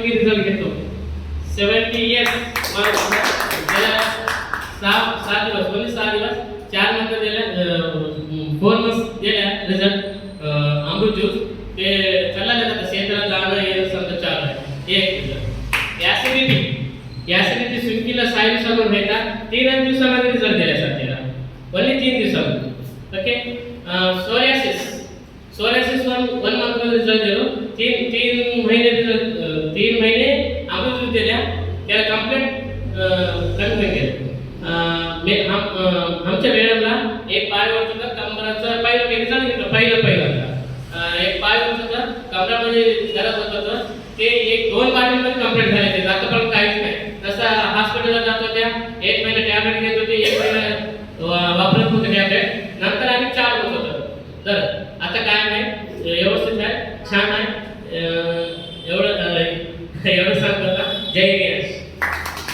मी result घेतो 70 years गेल्या 6 दिवस म्हणजे 6 दिवस 4 मंथ दिल्या 4 मंथ्स दिल्या रिझल्ट अमृत ज्यूस ते चालला जातं क्षेत्रात जाणं हे समजा 4 आहे एक रिझल्ट ॲसिडिटी स्विंकीला 6 दिवसामध्ये भेटतात 3 दिवसामध्ये रिझल्ट दिला सध्याला ओन्ली 3 दिवसामध्ये ओके सोरायसिस 1 मंथमध्ये रिझल्ट दिलो 3 महिने रिझल्ट 3 महिने अमृत ज्यूस दिल्या त्याला कंप्लीट कमी केलं आमच्या मॅडमला एक पाय होता कमराचा पहिलं रिझल्ट घेतलं पहिल्यांदा एक पाय होता कमरामध्ये गरज होतं ते 1-2 बाटलीमध्ये कंप्लीट झाले ते आता पण काहीच नाही तसा हॉस्पिटलला जात होत्या 1 महिना टॅबलेट घेत होते 1 महिना वापरत होते टॅबलेट नंतर आणि 4 होत होतं तर आता काय नाही व्यवस्थित आहे छान आहे एवढं सांगतो जय गणेश.